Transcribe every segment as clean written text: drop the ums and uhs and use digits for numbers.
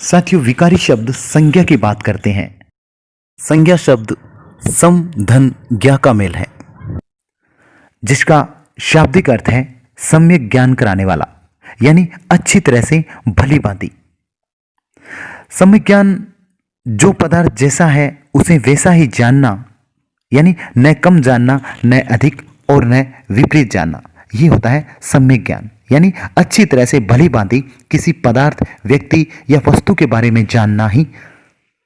साथियों, विकारी शब्द संज्ञा की बात करते हैं। संज्ञा शब्द सम धन ज्ञा का मेल है, जिसका शाब्दिक अर्थ है सम्यक ज्ञान कराने वाला, यानी अच्छी तरह से भली भांति। सम्यक ज्ञान जो पदार्थ जैसा है उसे वैसा ही जानना, यानी न कम जानना, न अधिक और न विपरीत जानना, ये होता है सम्यक ज्ञान। यानी अच्छी तरह से भली भांति किसी पदार्थ, व्यक्ति या वस्तु के बारे में जानना ही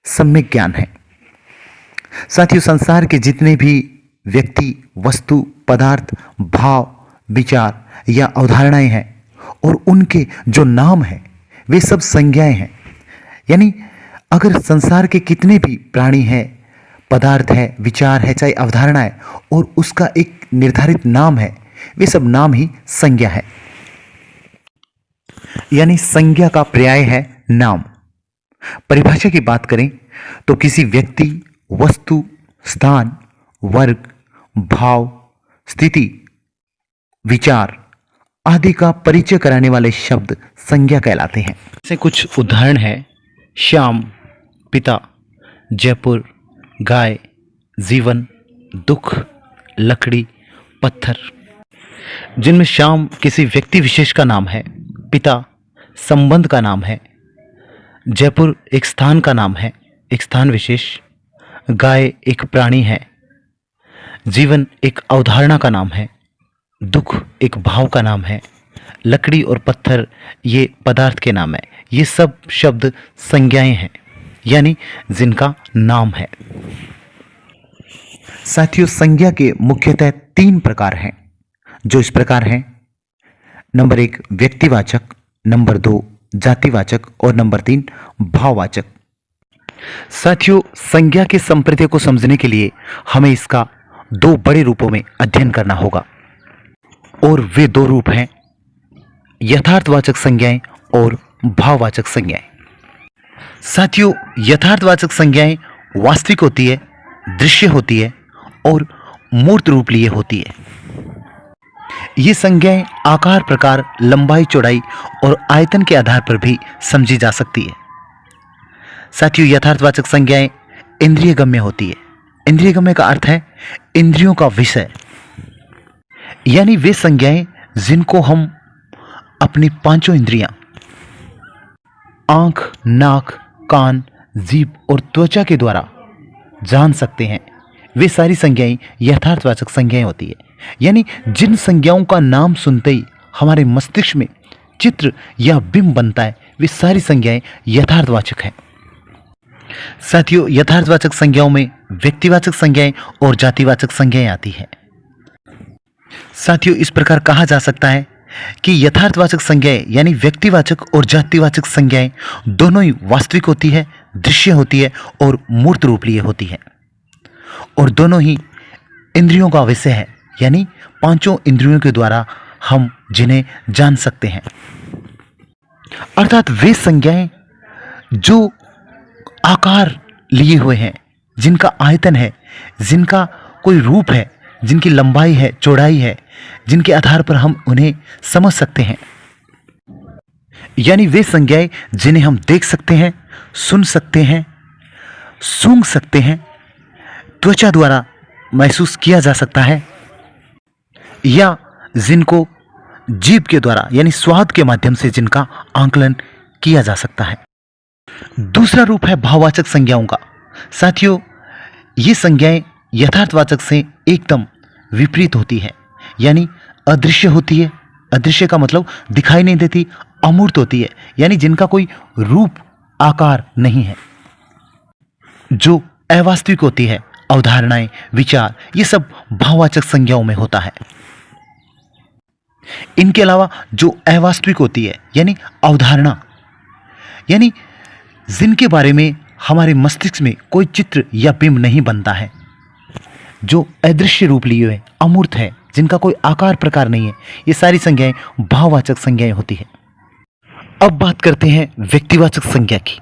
सम्यक ज्ञान है। साथियों, संसार के जितने भी व्यक्ति, वस्तु, पदार्थ, भाव, विचार या अवधारणाएं हैं और उनके जो नाम हैं वे सब संज्ञाएं हैं। यानी अगर संसार के कितने भी प्राणी हैं, पदार्थ है, विचार है, चाहे अवधारणा है, और उसका एक निर्धारित नाम है, वे सब नाम ही संज्ञा है। यानी संज्ञा का पर्याय है नाम। परिभाषा की बात करें तो किसी व्यक्ति, वस्तु, स्थान, वर्ग, भाव, स्थिति, विचार आदि का परिचय कराने वाले शब्द संज्ञा कहलाते हैं। जैसे कुछ उदाहरण है: श्याम, पिता, जयपुर, गाय, जीवन, दुख, लकड़ी, पत्थर। जिनमें श्याम किसी व्यक्ति विशेष का नाम है, पिता संबंध का नाम है, जयपुर एक स्थान का नाम है, एक स्थान विशेष, गाय एक प्राणी है, जीवन एक अवधारणा का नाम है, दुख एक भाव का नाम है, लकड़ी और पत्थर ये पदार्थ के नाम है। ये सब शब्द संज्ञाएं हैं, यानी जिनका नाम है। साथियों, संज्ञा के मुख्यतः 3 प्रकार हैं, जो इस प्रकार हैं: नंबर 1 व्यक्तिवाचक, नंबर 2 जातिवाचक और नंबर 3 भाववाचक। साथियों, संज्ञा के संप्रत्यय को समझने के लिए हमें इसका 2 बड़े रूपों में अध्ययन करना होगा, और वे 2 रूप हैं यथार्थवाचक संज्ञाएं और भाववाचक संज्ञाएं। साथियों, यथार्थवाचक संज्ञाएं वास्तविक होती है, दृश्य होती है और मूर्त रूप लिए होती है। ये संज्ञाएं आकार, प्रकार, लंबाई, चौड़ाई और आयतन के आधार पर भी समझी जा सकती है। साथियों, यथार्थवाचक संज्ञाएं इंद्रियगम्य होती है। इंद्रियगम्य का अर्थ है इंद्रियों का विषय, यानी वे संज्ञाएं जिनको हम अपनी 5 इंद्रियां आंख, नाक, कान, जीभ और त्वचा के द्वारा जान सकते हैं, वे सारी संज्ञाएं यथार्थवाचक संज्ञाएं होती है। यानी जिन संज्ञाओं का नाम सुनते ही हमारे मस्तिष्क में चित्र या बिंब बनता है, वे सारी संज्ञाएं यथार्थवाचक हैं। साथियों, यथार्थवाचक संज्ञाओं में व्यक्तिवाचक संज्ञाएं और जातिवाचक संज्ञाएं आती हैं। साथियों, इस प्रकार कहा जा सकता है कि यथार्थवाचक संज्ञाएं यानी व्यक्तिवाचक और जातिवाचक संज्ञाएं दोनों ही वास्तविक होती है, दृश्य होती है और मूर्त रूप लिए होती है, और दोनों ही इंद्रियों का विषय है, यानी 5 इंद्रियों के द्वारा हम जिन्हें जान सकते हैं। अर्थात वे संज्ञाएं जो आकार लिए हुए हैं, जिनका आयतन है, जिनका कोई रूप है, जिनकी लंबाई है, चौड़ाई है, जिनके आधार पर हम उन्हें समझ सकते हैं। यानी वे संज्ञाएं जिन्हें हम देख सकते हैं, सुन सकते हैं, सूंघ सकते हैं, त्वचा द्वारा महसूस किया जा सकता है, या जिनको जीभ के द्वारा यानी स्वाद के माध्यम से जिनका आंकलन किया जा सकता है। दूसरा रूप है भाववाचक संज्ञाओं का। साथियों, ये संज्ञाएं यथार्थवाचक से एकदम विपरीत होती है, यानी अदृश्य होती है। अदृश्य का मतलब दिखाई नहीं देती, अमूर्त होती है, यानी जिनका कोई रूप, आकार नहीं है, जो अवास्तविक होती है। अवधारणाएं, विचार, ये सब भाववाचक संज्ञाओं में होता है। इनके अलावा जो अवास्तविक होती है यानी अवधारणा, यानी जिनके बारे में हमारे मस्तिष्क में कोई चित्र या बिंब नहीं बनता है, जो अदृश्य रूप लिए हुए, अमूर्त है, जिनका कोई आकार, प्रकार नहीं है, ये सारी संज्ञाएं भाववाचक संज्ञाएं होती है। अब बात करते हैं व्यक्तिवाचक संज्ञा की।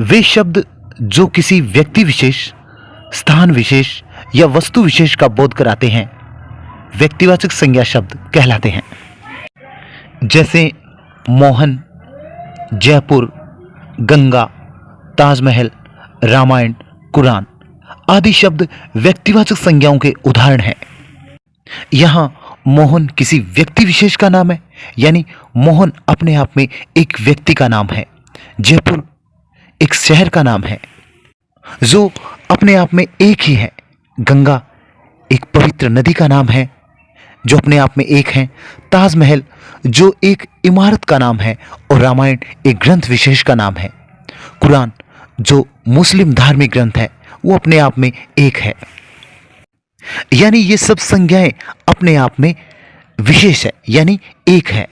वे शब्द जो किसी व्यक्ति विशेष, स्थान विशेष या वस्तु विशेष का बोध कराते हैं, व्यक्तिवाचक संज्ञा शब्द कहलाते हैं। जैसे मोहन, जयपुर, गंगा, ताजमहल, रामायण, कुरान आदि शब्द व्यक्तिवाचक संज्ञाओं के उदाहरण हैं। यहां मोहन किसी व्यक्ति विशेष का नाम है, यानी मोहन अपने आप में एक व्यक्ति का नाम है। जयपुर एक शहर का नाम है जो अपने आप में एक ही है। गंगा एक पवित्र नदी का नाम है जो अपने आप में एक है। ताजमहल जो एक इमारत का नाम है और रामायण एक ग्रंथ विशेष का नाम है। कुरान जो मुस्लिम धार्मिक ग्रंथ है वो अपने आप में एक है। यानी ये सब संज्ञाएं अपने आप में विशेष है, यानी एक है।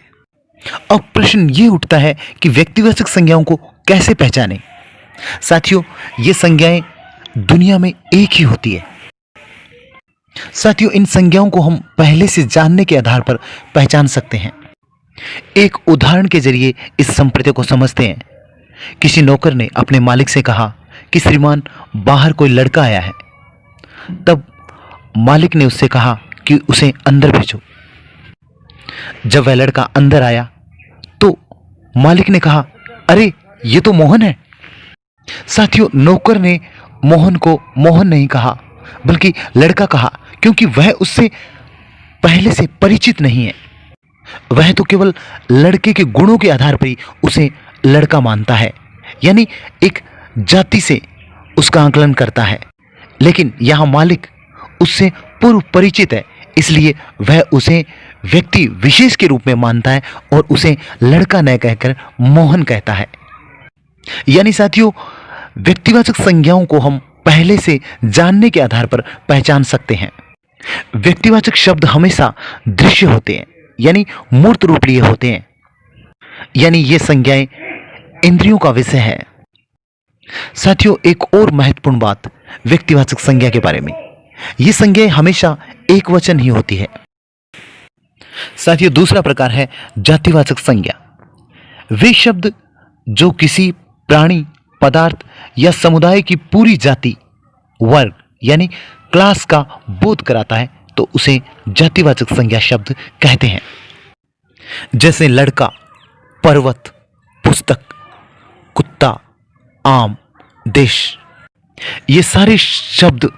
अब प्रश्न ये उठता है कि व्यक्तिवाचक संज्ञाओं को कैसे पहचानें। साथियों, ये संज्ञाएं दुनिया में एक ही होती है। साथियों, इन संज्ञाओं को हम पहले से जानने के आधार पर पहचान सकते हैं। एक उदाहरण के जरिए इस संप्रत्य को समझते हैं। किसी नौकर ने अपने मालिक से कहा कि श्रीमान, बाहर कोई लड़का आया है। तब मालिक ने उससे कहा कि उसे अंदर भेजो। जब वह लड़का अंदर आया तो मालिक ने कहा, अरे ये तो मोहन है। साथियों, नौकर ने मोहन को मोहन नहीं कहा बल्कि लड़का कहा, क्योंकि वह उससे पहले से परिचित नहीं है। वह तो केवल लड़के के गुणों के आधार पर ही उसे लड़का मानता है, यानी एक जाति से उसका आकलन करता है। लेकिन यहां मालिक उससे पूर्व परिचित है, इसलिए वह उसे व्यक्ति विशेष के रूप में मानता है और उसे लड़का न कहकर मोहन कहता है। यानी साथियों, व्यक्तिवाचक संज्ञाओं को हम पहले से जानने के आधार पर पहचान सकते हैं। व्यक्तिवाचक शब्द हमेशा दृश्य होते हैं, यानी मूर्त रूप लिए होते हैं। यानी ये संज्ञाएं इंद्रियों का विषय है। साथियों, एक और महत्वपूर्ण बात व्यक्तिवाचक संज्ञा के बारे में, ये संज्ञाएं हमेशा एक वचन ही होती है। साथियों, दूसरा प्रकार है जातिवाचक संज्ञा। वे शब्द जो किसी प्राणी, पदार्थ या समुदाय की पूरी जाति, वर्ग यानी क्लास का बोध कराता है तो उसे जातिवाचक संज्ञा शब्द कहते हैं। जैसे लड़का, पर्वत, पुस्तक, कुत्ता, आम, देश। ये सारे शब्द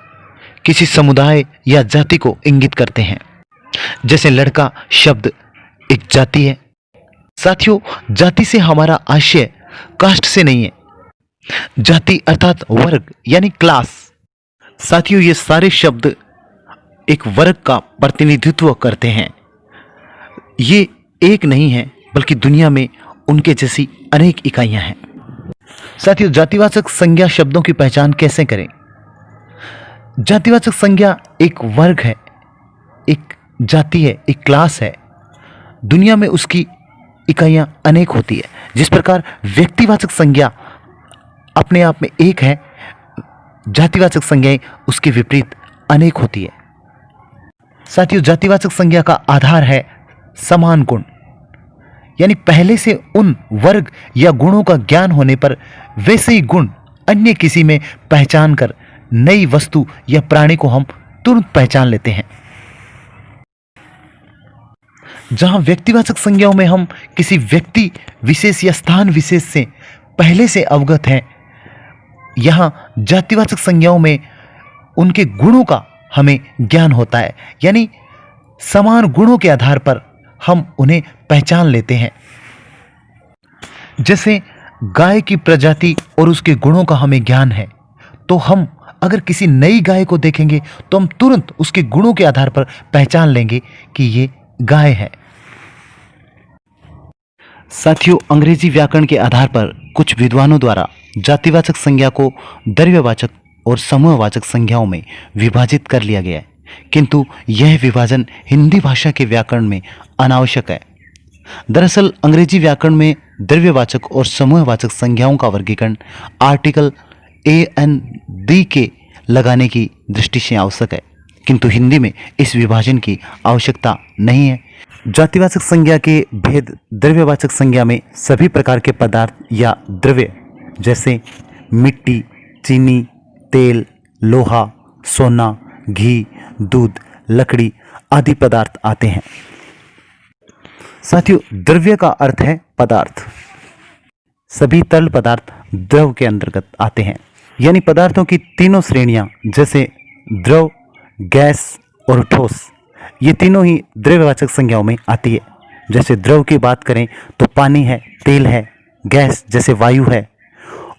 किसी समुदाय या जाति को इंगित करते हैं। जैसे लड़का शब्द एक जाति है। साथियों, जाति से हमारा आशय कास्ट से नहीं है, जाति अर्थात वर्ग यानी क्लास। साथियों, ये सारे शब्द एक वर्ग का प्रतिनिधित्व करते हैं। ये एक नहीं है बल्कि दुनिया में उनके जैसी अनेक इकाइयां हैं। साथियों, जातिवाचक संज्ञा शब्दों की पहचान कैसे करें। जातिवाचक संज्ञा एक वर्ग है, एक जाति है, एक क्लास है। दुनिया में उसकी इकाइयां अनेक होती है। जिस प्रकार व्यक्तिवाचक संज्ञा अपने आप में एक है, जातिवाचक संज्ञाएं उसके विपरीत अनेक होती है। साथियों, जातिवाचक संज्ञा का आधार है समान गुण, यानी पहले से उन वर्ग या गुणों का ज्ञान होने पर वैसे ही गुण अन्य किसी में पहचान कर नई वस्तु या प्राणी को हम तुरंत पहचान लेते हैं। जहां व्यक्तिवाचक संज्ञाओं में हम किसी व्यक्ति विशेष या स्थान विशेष से पहले से अवगत हैं, यहां जातिवाचक संज्ञाओं में उनके गुणों का हमें ज्ञान होता है, यानी समान गुणों के आधार पर हम उन्हें पहचान लेते हैं। जैसे गाय की प्रजाति और उसके गुणों का हमें ज्ञान है, तो हम अगर किसी नई गाय को देखेंगे तो हम तुरंत उसके गुणों के आधार पर पहचान लेंगे कि ये गाय है। साथियों, अंग्रेजी व्याकरण के आधार पर कुछ विद्वानों द्वारा जातिवाचक संज्ञा को द्रव्यवाचक और समूहवाचक संज्ञाओं में विभाजित कर लिया गया है, किंतु यह विभाजन हिंदी भाषा के व्याकरण में अनावश्यक है। दरअसल अंग्रेजी व्याकरण में द्रव्यवाचक और समूहवाचक संज्ञाओं का वर्गीकरण आर्टिकल AND के लगाने की दृष्टि से आवश्यक है, किंतु हिंदी में इस विभाजन की आवश्यकता नहीं है। जातिवाचक संज्ञा के भेद द्रव्यवाचक संज्ञा में सभी प्रकार के पदार्थ या द्रव्य जैसे मिट्टी, चीनी, तेल, लोहा, सोना, घी, दूध, लकड़ी आदि पदार्थ आते हैं। साथियों, द्रव्य का अर्थ है पदार्थ। सभी तरल पदार्थ द्रव के अंतर्गत आते हैं। यानी पदार्थों की तीनों श्रेणियां जैसे द्रव, गैस और ठोस, ये तीनों ही द्रव्यवाचक संज्ञाओं में आती है। जैसे द्रव की बात करें तो पानी है, तेल है, गैस जैसे वायु है,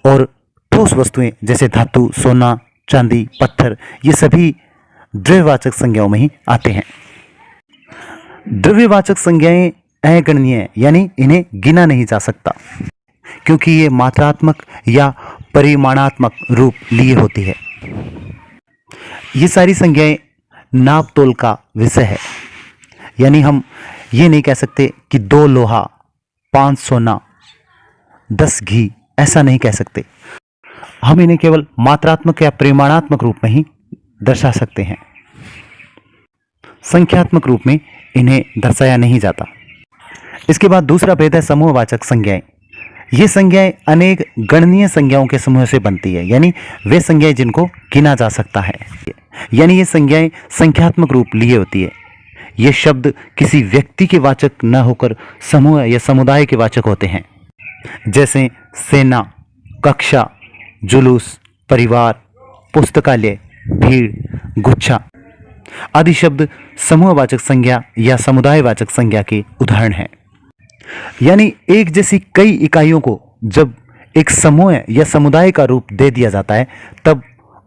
और ठोस वस्तुएं जैसे धातु, सोना, चांदी, पत्थर, ये सभी द्रव्यवाचक संज्ञाओं में ही आते हैं। द्रव्यवाचक संज्ञाएं अगणनीय है, यानी इन्हें गिना नहीं जा सकता, क्योंकि ये मात्रात्मक या परिमाणात्मक रूप लिए होती है। ये सारी संज्ञाएं नाप तोल का विषय है। यानी हम ये नहीं कह सकते कि 2 लोहा, 5 सोना, 10 घी, ऐसा नहीं कह सकते। हम इन्हें केवल मात्रात्मक या परिमाणात्मक रूप में ही दर्शा सकते हैं। संख्यात्मक रूप में इन्हें दर्शाया नहीं जाता। इसके बाद दूसरा भेद है समूहवाचक संज्ञाएं। ये संज्ञाएं अनेक गणनीय संज्ञाओं के समूह से बनती है, यानी वे संज्ञाएं जिनको गिना जा सकता है। यानी ये संज्ञाएं संख्यात्मक रूप लिए होती है। ये शब्द किसी व्यक्ति के वाचक न होकर समूह या समुदाय के वाचक होते हैं। जैसे सेना, कक्षा, जुलूस, परिवार, पुस्तकालय, भीड़, गुच्छा आदि शब्द समूहवाचक संज्ञा या समुदायवाचक संज्ञा के उदाहरण हैं। यानी एक जैसी कई इकाइयों को जब एक समूह या समुदाय का रूप दे दिया जाता है, तब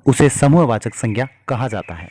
उसे समूहवाचक संज्ञा कहा जाता है।